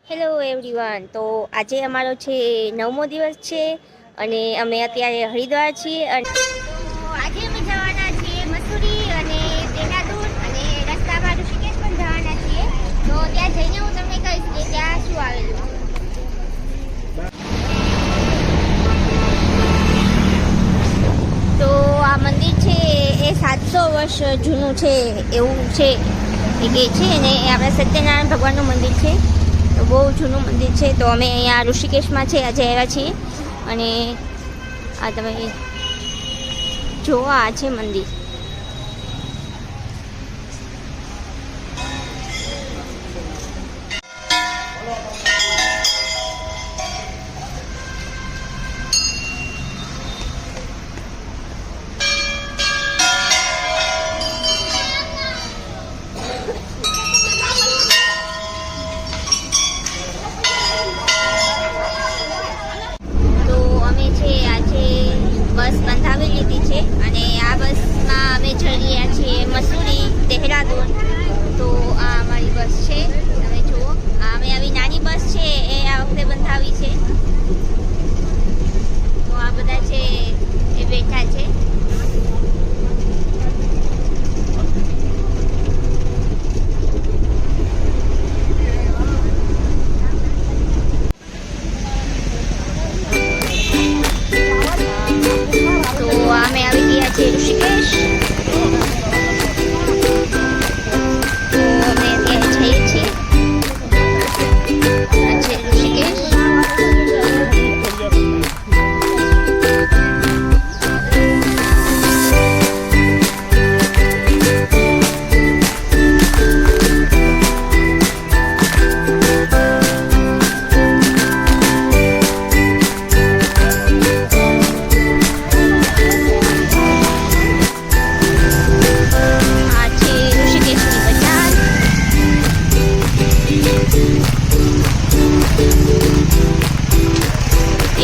Hello everyone. તો આજે અમારો છે 9મો દિવસ છે અને અમે અત્યારે હરિદ્વાર છીએ. અને આજે અમે જવાના છીએ મસૂરી અને દેહરાદૂન અને રસ્તામાં ઋષિકેશ પણ જવાના છીએ. તો ત્યાં જઈને હું તમને કહીશ કે ત્યાં શું આવેલું. તો આ મંદિર છે એ 700 વર્ષ જૂનું છે એવું છે એ કે છે ને. આપણા સત્યનારાયણ ભગવાનનું મંદિર છે. તો બહુ જૂનું મંદિર છે. તો અમે અહીંયા ઋષિકેશમાં છે આજે આવ્યા છીએ અને આ તમે જોવા આ છે મંદિર. બસ બંધાવી લીધી છે અને આ બસમાં અમે જઈ રહ્યા છીએ મસૂરી દેહરાદૂન. તો આ અમારી બસ છે, તમે જુઓ. અમે આવી નાની બસ છે એ આ વખતે બંધાવી છે. તો આ બધા છે એ બેઠા છે. અમે આવી ગયા છીએ ઋષિકેશ. તો અમે ત્યાં જઈએ છીએ ઋષિકેશ.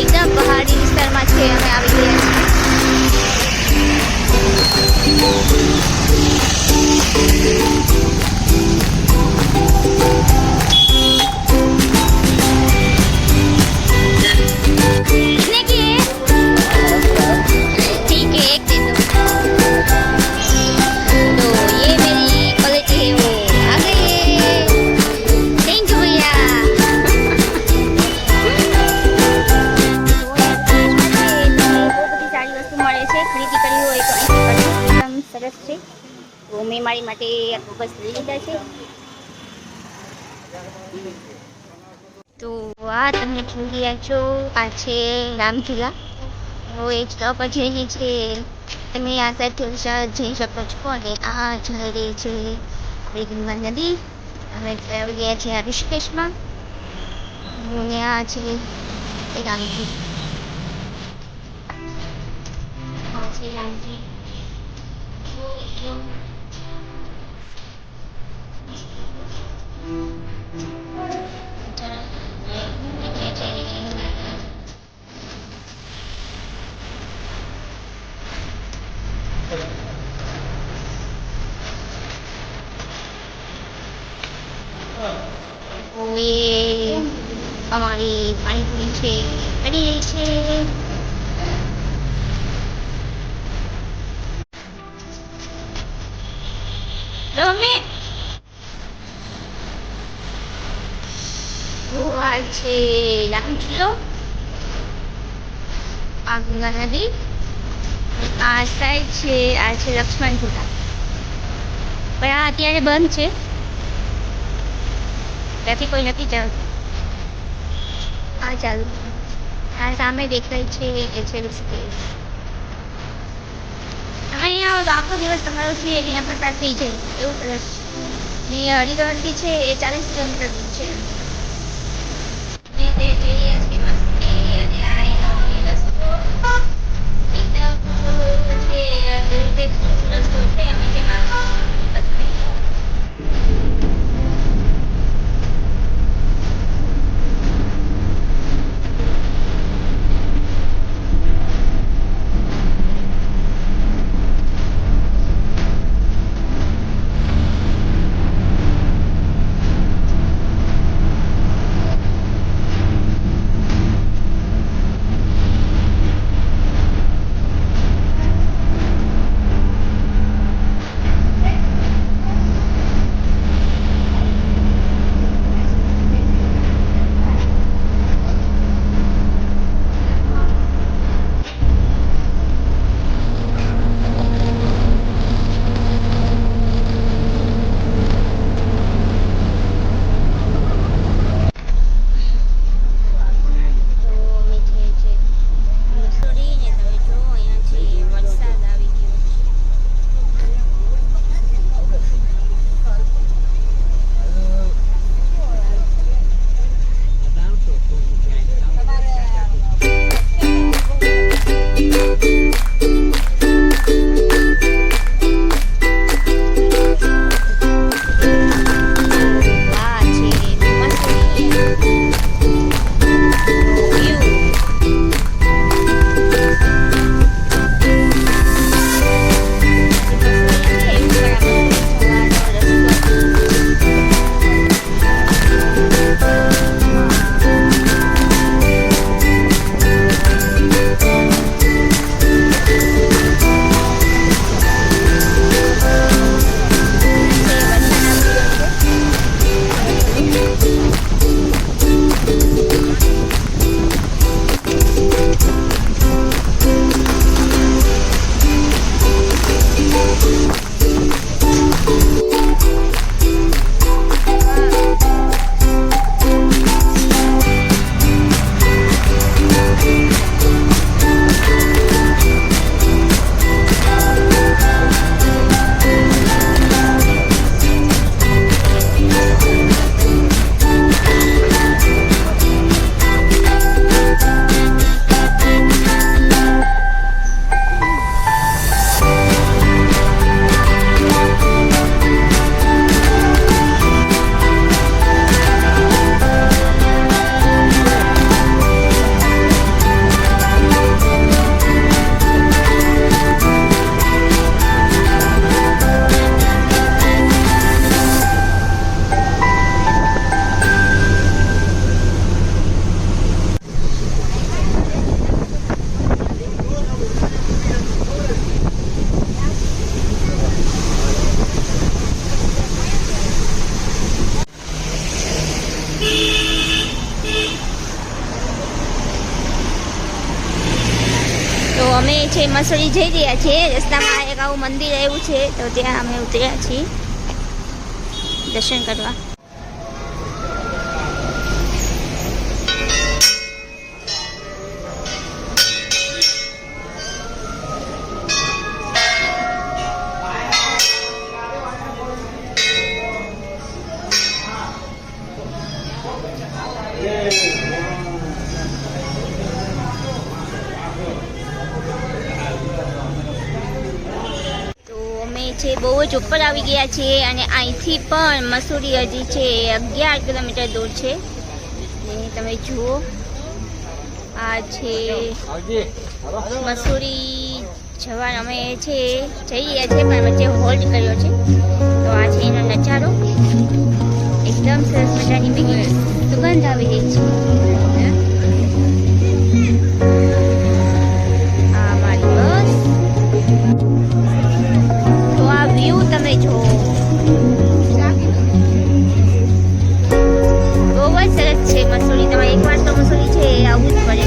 એકદમ પહાડી વિસ્તારમાં છે અમે આવી ગયા છીએ. ठीक है, एक दे दो. तो ये मेरी क्वालिटी है, वो आ गई है. थैंक यू भैया. ખરીદી કરી હોય તો એકદમ સરસ છે. તો મેં મારી માટે આખું બસ લઈ લીધા છે. તો આ તમે જોઈ રહ્યા છો, આ છે રામઝુલા. તો એ જ પર જઈને છે તમે આ સાઈડ જઈ શકો છો. અને આ જઈ રહી છે આપણી ગંગા નદી. અમે આવી ગયા છીએ આ ઋષિકેશમાં. અને આ છે રામજી. રામજી અમારી પાણીપુરી છે બની રહી છે. આ છે રામઝુલો, આ ગંગા નદી. આ સાઈડ છે આ છે લક્ષ્મણ ઝુલા. પણ આ અત્યારે બંધ છે, ત્યાંથી કોઈ નથી ચાલતું. આ ચાલુ. આ સામે દેખાય છે એ છે ઋષિકેશ. અહીંયા આવો તો આખો દિવસ તમારો છે અહીંયા પસાર થઈ જાય એવું સરસ. ને હરિદ્વારથી છે એ 40 કિલોમીટર દૂર છે. તે જઈએ છીએ મસ્તી અને આ એનો રસ્તો એકદમ છે રસ્તો છે અમે જેમાં અમે છે મસૂરી જઈ રહ્યા છીએ. રસ્તામાં એક આવું મંદિર આવ્યું છે તો ત્યાં અમે ઉતર્યા છીએ દર્શન કરવા. છે બહુ જ ઉપર આવી ગયા છે અને અહીંથી પણ મસૂરી હજી છે 11 કિલોમીટર દૂર છે. તમે જુઓ આ છે મસૂરી જવા અમે છે જઈ રહ્યા છે પણ વચ્ચે હોલ્ડ કર્યો છે. તો આ છે એનો નજારો. એકદમ સરસ મજાની બીજી સુગંધ આવી રહી છે. આ મારી બસ. વ્યૂ તમે જુઓ બહુ જ સરસ છે મસૂરી. તમારે એકવાર તો મસૂરી છે આવવું જ પડે.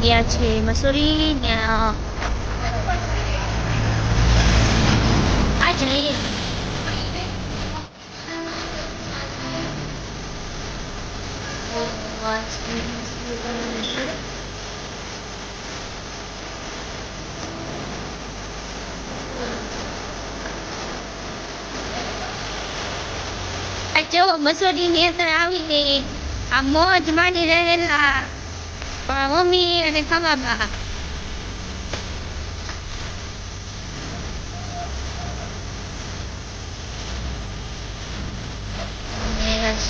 ગયા છે મસૂરી ને આ જઈએ જો મસૂરી ની અંદર આવીને આ મોજ માની રહેલા મમ્મી અને ખમાબા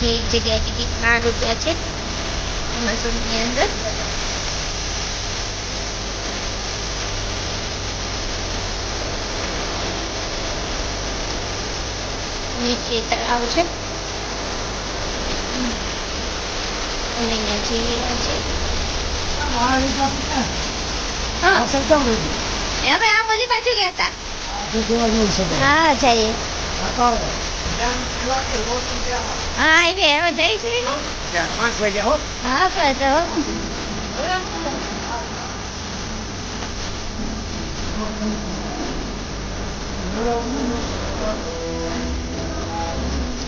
એક જગ્યાએ ટિકિટ 12 રૂપિયા છે મસૂરીની અંદર. નીચે તળાવ છે અને અહીંયા જઈ રહ્યા છે. હા અમે આ બધી બાજુ ગયા હતા. હા જઈએ. હા હવે જઈશું. હા બસ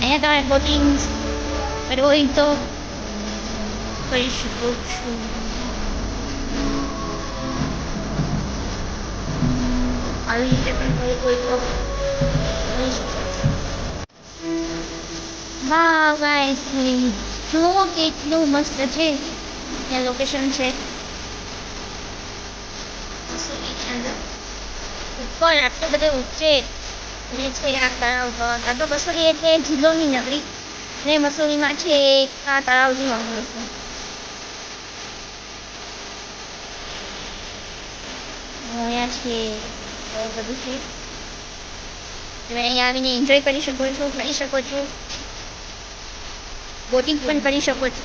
અહીંયા તમારે બોટિંગ કરવું હોય તો કરી શકો છો. આવી રીતે પણ કોઈ તો કરી શકો છો. વાહ ગાઈસ જુઓ કેટલું મસ્ત છે. ત્યાં લોકેશન છે ઉપર આટલું બધું ઊંચે છે આ તળાવ. આ તો મસૂરી એટલે જિલ્લોની નગરી ને મસૂરીમાં છે આ તળાવ જોવા મળે છે. અહીંયા છે બધું છે. તમે અહીંયા આવીને એન્જોય કરી શકો છો, ફરી શકો છો, બોટિંગ પણ કરી શકો છો.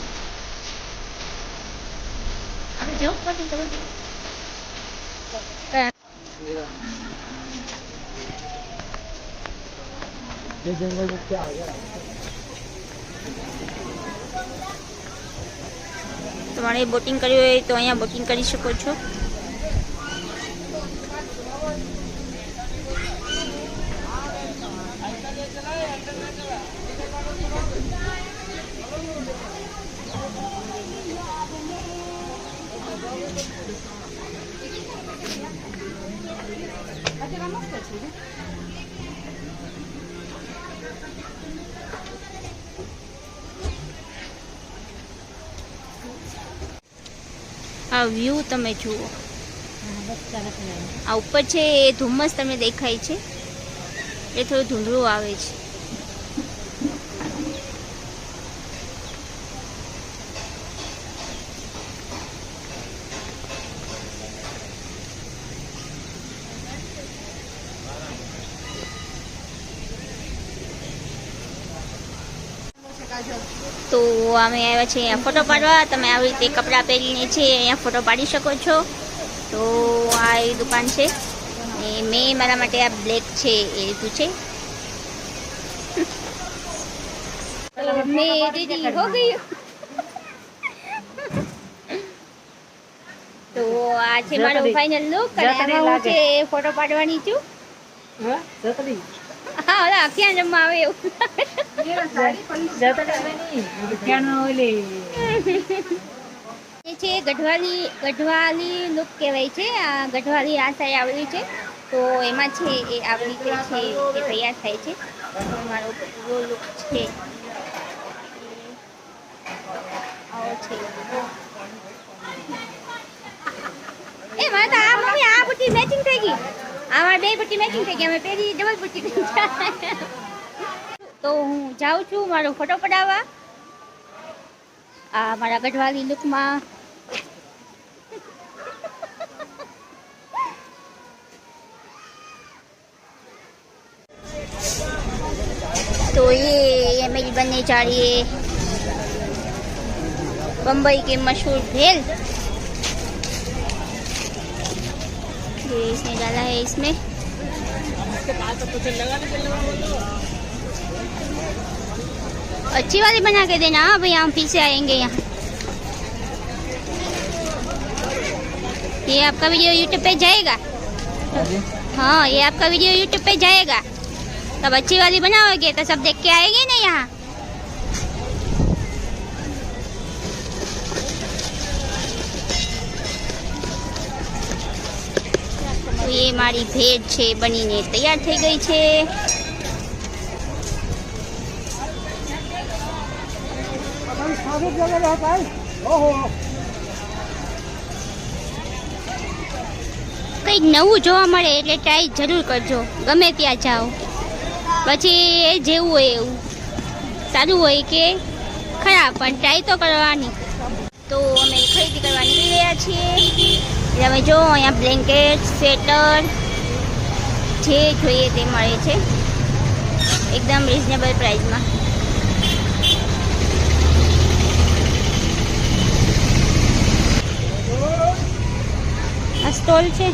આપણે જવું પડે તો તમારે બોટિંગ કરવી હોય તો અહીંયા બોટિંગ કરી શકો છો. આ વ્યૂ તમે જુઓ. આ ઉપર છે એ ધુમ્મસ તમને દેખાય છે, એ થોડું ધૂંધળું આવે છે. તો અમે આવ્યા છીએ અહીંયા ફોટો પાડવા. તમે આવી રીતે કપડાં પહેરીને છે અહીંયા ફોટો પાડી શકો છો. તો આ એ દુકાન છે ને મેં મારા માટે આ બ્લેક છે એ લીધું છે. દીદી હો ગઈ. તો આ છે મારો ફાઇનલ લુક અને હું છે ફોટો પાડવાની છું. હા ઓલા ક્યાં જમવા આવે એવું એ છે. ગઢવાલી લુક કહેવાય છે. આ ગઢવાલી આ સાઈડ આવેલી છે તો એમાં છે એ આવી રીતે છે એ તૈયાર થાય છે. મારો પૂરો લુક છે આવો છે. એ મારે તો આ મમ્મી આ બુટ્ટી મેચિંગ થઈ ગઈ. અમારે બે બુટ્ટી મેચિંગ થઈ ગઈ. અમે પહેરી ડબલ બુટ્ટી. તો હું જાઉં છું મારો ફોટો પડાવવા આ મારા ગઢવાલી લુકમાં. तो ये मेरी बनने जा रही है बम्बई के मशहूर भेल. ये इसने डाला है इसमें. अच्छी वाली बना के देना. हाँ भैया हम फिर से आएंगे यहाँ. ये आपका वीडियो यूट्यूब पे जाएगा. हाँ ये आपका वीडियो यूट्यूब पे जाएगा. तब अच्छी वाली बनाओगे तो सब देख के आएंगे ना यहाँ. तो ये मारी भेड़ છે બનીને તૈયાર થઈ ગઈ છે. કંઈક નવું જોવા મળે એટલે ટ્રાય જરૂર કરજો ગમે ત્યાં જાઓ. પછી એ જેવું હોય એવું સારું હોય કે ખરાબ પણ ટ્રાય તો કરવાની. તો અમે ખરીદી કરવા નીકળી રહ્યા છીએ. તમે જો અહીંયા બ્લેન્કેટ સ્વેટર જે જોઈએ તે મળે છે. એકદમ રિઝનેબલ પ્રાઇસમાં. આ સ્ટોલ છે.